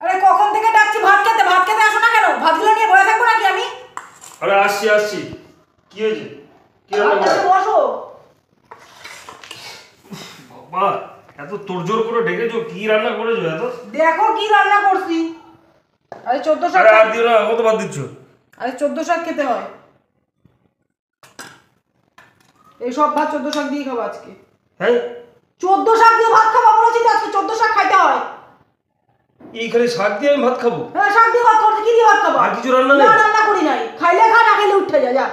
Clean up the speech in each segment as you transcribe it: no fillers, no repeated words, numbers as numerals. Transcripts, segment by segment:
আরে কখন থেকে ডাকছি ভাত খেতে আসো না কেন? ভাতগুলো নিয়ে বসে থাকবো নাকি আমি? আরে আসছি কি হয়েছে? কি রান্না করছো? বসো। বাবা এত তোড়জোড় করে ডেকেছো, কি রান্না করেছো এত? দেখো কি রান্না করছি। আরে 14 শাক। আরে আর দিও না, কত ভাত দিচ্ছ? আরে 14 শাক খেতে হয়। এই সব ভাত 14 শাক দিয়ে খাবো আজকে। হ্যাঁ 14 শাক দিয়ে ভাত খাবো বলেছি তো, আজকে 14 শাক খাইতে হয়। এই খালি শাক দিয়ে আমি ভাত খাবো? হ্যাঁ শাক দিয়ে ভাত করতে, কি দিয়ে ভাত খাবো? আর কিছু রান্না নেই? না রান্না করি নাই। খাইলে খা, না খাইলে উঠে যা।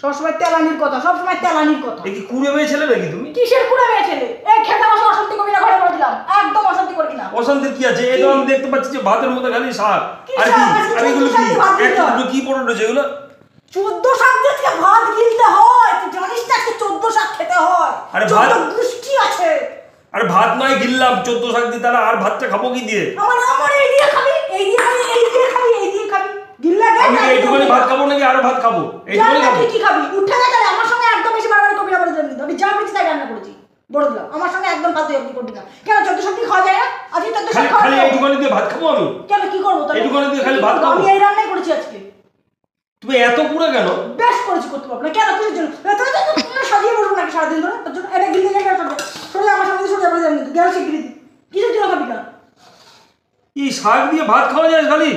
সবসময় তেলানির কথা, সবসময় তেলানির কথা। এই কি কুড়ে মেয়ে ছেলে নাকি তুমি? কিসের কুড়ে মেয়ে ছেলে? এই খেতে বসে অশান্তি করবি না, ঘরে বলে দিলাম। একদম অশান্তি করবি না। অশান্তির কি আছে? এই তো আমি দেখতে পাচ্ছি যে ভাতের মধ্যে খালি শাক। আর কি আর এগুলো কি একটা দুটো কি পড়ে রয়েছে এগুলো? 14 শাক দিয়ে আজকে ভাত গিলতে হয়। তুই জানিস না আজকে 14 শাক খেতে হয়? আরে ভাত দৃষ্টি আছে। আরে ভাত নয় গিললাম 14 শাক দিয়ে, তাহলে আর ভাতটা খাবো কি দিয়ে? আমার এই দিয়ে খাবি, এই দিয়ে খাবি, এই দিয়ে খাবি, এই দিয়ে খাবি। গিল্লা গেল। আমি এইটুকুনি ভাত খাবো নাকি আরো ভাত খাবো? এইটুকুনি খাবো। কি খাবি? উঠে যা। আমার সঙ্গে একদম বেশি বাড়াবাড়ি করবি না বলে দিলাম। আমি যা বলেছি তাই রান্না করেছি, বলে দিলাম। আমার সঙ্গে একদম ফালতু ইয়ার্কি করবি না। কেন 14 শাক কি খাওয়া যায় না? আজকে 14 শাক খাওয়া খালি যায়। এইটুকুনি দিয়ে ভাত খাবো আমি? কেন কি করব তাহলে? এইটুকুনি দিয়ে খালি ভাত খাবো? আমি এই রান্নাই করেছি আজকে। তুমি এত পুরো কেন? বেশ করেছি, করতে পারবো না কেন? কিসের জন্য? তুমি সাজিয়ে বসবো নাকি সারাদিন ধরে? তোর জন্য এটা গিলতে গেলে সরে আমার সামনে সরে যাবে। কিন্তু গেল শিগগিরি কিসের জন্য খাবি না? এই শাক দিয়ে ভাত খাওয়া যায় খালি?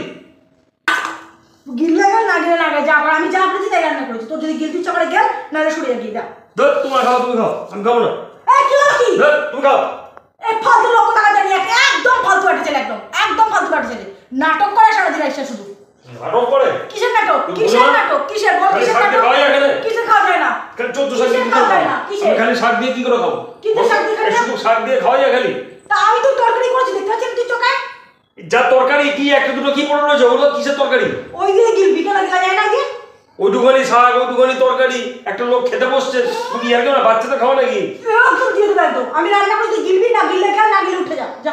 গিললে গেল, না গেলে না গেল। যা আবার আমি যা বলেছি তাই রান্না করেছি। তোর যদি গিলতে ইচ্ছা করে গেল, নাহলে সরে যাবি। যা ধর তোমার খাও, তুমি খাও, আমি খাবো না। এই কি হলো কি? ধর তুমি খাও। এই ফালতু লোক টাকা জানি একদম ফালতু আটে ছেলে, একদম ফালতু আটে ছেলে। নাটক করে সারাদিন এসে শুধু নাটক করে? কিসের নাটক? কিসের নাটক? কিসের বল? কিসের নাটক? কিসের খাওয়া যায় না? খালি 14 শাক দিয়ে কি করে খাবো? আমি খালি শাক দিয়ে কি করে খাবো? কি দিয়ে শাক দিয়ে খাবি? শুধু শাক দিয়ে খাওয়া যায় খালি? তা আমি তো তরকারি করেছি, দেখতে পাচ্ছিস তুই চোখে? যা তরকারি কি একটা দুটো কি পড়ে রয়েছে ওগুলো কিসের তরকারি? ওই দিয়ে গিলবি কেন? গিলা যায় না দিয়ে? ওইটুখানি শাক ওইটুখানি তরকারি, একটা লোক খেতে বসছে, তুমি আর কেন বাচ্চাদের খাওয়া নাকি? একদম দিয়ে দেবো একদম। আমি রান্না করে তুই গিলবি না, গিললে খেয়ে না গিলে উঠে যা। যা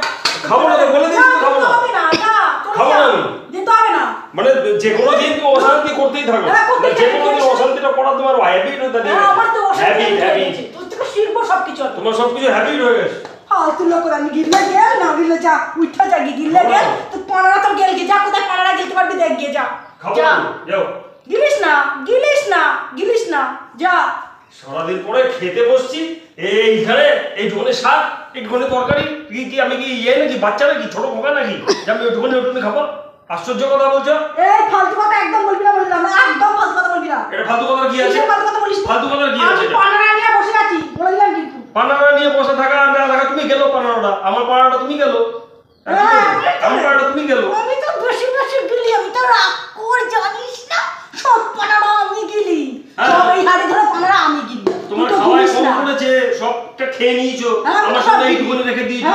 খাবো না তো বলে দিচ্ছি, খাবো না। হবে না, যা খাবো না আমি। যেতে হবে না। মানে যে কোনো দিন তুমি অশান্তি করতেই থাকো, যে কোনো দিন অশান্তিটা করা তোমার হ্যাবিট হয়ে দাঁড়িয়ে গেছে। আমার তো অশান্তি হ্যাবিট হয়ে গেছে। তোর থেকে শিখবো সবকিছু। তোমার সবকিছু হ্যাবিট হয়ে গেছে। ফালতু লোক। আমি গিললে গেল, না গিললে যা উঠে যা। গিললে গেল তো 15 তো গেল গিয়ে যা। কোথায় 15 গিলতে পারবি দেখ গিয়ে যা। খাবো যা না, যাও। গিলিস না, গিলিস না, গিলিস না, যা। সারাদিন পরে খেতে বসছি, এইখানে এইটুখানি শাক এইটুখানি তরকারি, কি আমি কি ইয়ে নাকি বাচ্চা নাকি ছোট খোকা নাকি যে আমি ওইটুখানি খাবো? আশ্চর্য কথা বলছো। এই ফালতু কথা একদম বলবি না বললাম। একদম ফালতু কথা বলবি না। এটা ফালতু কথা কি আছে? ফালতু কথা বলিস? ফালতু কথা কি আছে? আমি পানারা নিয়ে বসে আছি বলে দিলাম কিন্তু। পানারা নিয়ে বসে থাকা আর না থাকা, তুমি গেলো পানারাটা, আমার পানারাটা তুমি গেলো, আমার পানারাটা তুমি গেলো। আমি তো বেশি বেশি গিলি। আমি তো রাগ করে জানিস না, সব পানারা আমি গিলি। সব এই হাড়ি ধরে পানারা আমি গিলি। তোমার খাওয়ায় কম পড়েছে, সবটা খেয়ে নিয়েছো, আমার সাথে এইটুকুনি রেখে দিয়েছো।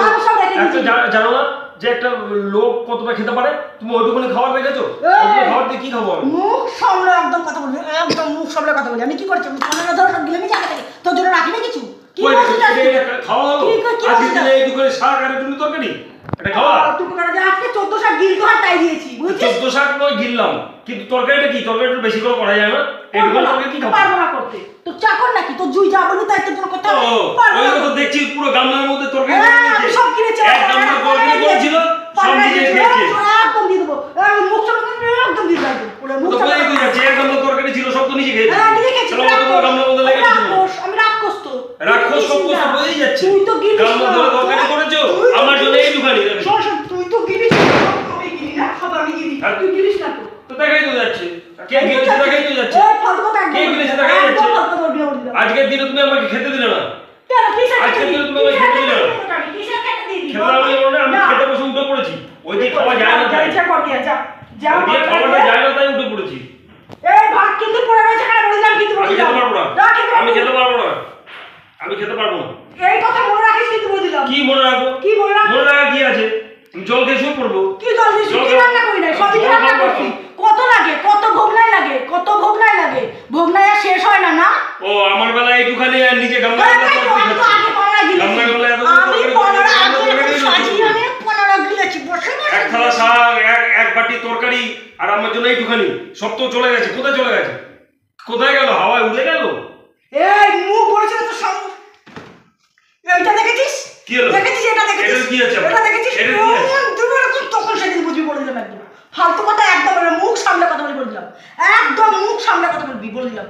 একটা জানো না যে একটা লোক কতটা খেতে পারে? তুমি ওইটুকুনি খাবার রেখেছো, ওইটুকুনি খাবার দিয়ে কি খাবো আমি? মুখ সামলে একদম কথা বলবি, একদম মুখ সামলে কথা বলি। আমি কি করছি? আমি পানারা ধরে সব গিলে আমি জায়গা থেকে তোর জন্য রাখি না কিছু। কি বলছিস? খাওয়া হলো আজকে দিনে এইটুকুনি শাক আর একটু তরকারি, এটা খাওয়া? তুমি করে যে আজকে 14 শাক গিলতে হয় তাই দিয়েছি, বুঝছিস? 14 শাক নয় গিললাম, কিন্তু তরকারিটা কি? তরকারিটা বেশি করে করা যায় না? এইটুকুনি তরকারি কি খাবো? পারবো না করতে। তো চাকর নাকি? তো জুই যা বলবি তাই তোর জন্য করতে হবে। ওই তো দেখছি পুরো গামলার মধ্যে তরকারি আমি সব কিনেছি। এক গামলা তরকারি করেছিল, সব নিজে খেয়েছে। একদম দিয়ে দেবো। মুখ সামলে একদম দিয়ে দেবো। পুরো মুখ তো সামলে কই তুই যে এক গামলা তরকারি ছিল সব তো নিজে খেয়েছে। হ্যাঁ নিজে খেয়েছি। চলো তো গামলার মধ্যে লেগে গেছিল। আমি রাক্ষস তো। রাক্ষস সব কিছু বলেই যাচ্ছে। তুই তো গিলিস। গামলা ধরে তরকারি করেছো, আমার জন্য এইটুখানি দেবে। শোন শোন, তুই তো গিলিস। আমি গিলি না, সব আমি গিলি। তুই গিলিস না তো। তো দেখাই তো যাচ্ছে, কে গিলেছে দেখাই তো যাচ্ছে। এই ফালতু কথা একদম। কে গিলেছে দেখাই যাচ্ছে। ফালতু কথা বলবি না। আজকের দিনে তুমি আমাকে খেতে দিলে না। কেন কিসের আজকে খেতে দিনে দিবি? তুমি আমাকে খেতে দিলে না। কিসের খেতে দিবি? খেতে আমি বলে আমি খেতে বসে উঠে পড়েছি, ওই দিকে খাওয়া যায় না তাই। যা কর দিয়া যা। যা ওই দিকে খাওয়াটা যায় না তাই উঠে পড়েছি। এই ভাত কিন্তু পড়ে রয়েছে, কেন বললাম কিন্তু আমি খেতে পারবো না, আমি খেতে পারবো না, আমি খেতে পারবো না। এই কথা মনে রাখিস কিন্তু বললাম। কি মনে রাখবো? কি মনে রাখবো? মনে রাখা কি আছে? আমি জল খেয়ে শুয়ে পড়বো। কি জল দিস? কি রান্না করি না? সবই রান্না করছি। কত লাগে? কত ভোগনাই লাগে? কত ভোগনাই লাগে? ভোগনাই আর শেষ হয় না না? ও আমার বেলা এইটুখানি আর নিজে গামলা গামলা তরকারি আমি তো আগে পানারা গিলেছি। গামলা গামলা এত আমি পানারা আগে সাজিয়ে আমি পানারা গিলেছি বসে বসে। এক থালা শাক, এক বাটি তরকারি, আর আমার জন্য এইটুখানি, সব তো চলে গেছে। কোথায় চলে গেছে? কোথায় গেল? হাওয়ায় উড়ে গেল? এই মুখ বলেছিল তো সব। এইটা দেখেছিস? কি হলো? দেখেছিস? এটা দেখেছিস? এটা কি আছে? এটা দেখেছিস? এটা কি আছে? তুমি তখন সেদিন বুঝবি। ফালতু কথা একদম মুখ সামলে কথা বলে দিলাম, একদম মুখ সামলে কথা বলবি বলে দিলাম।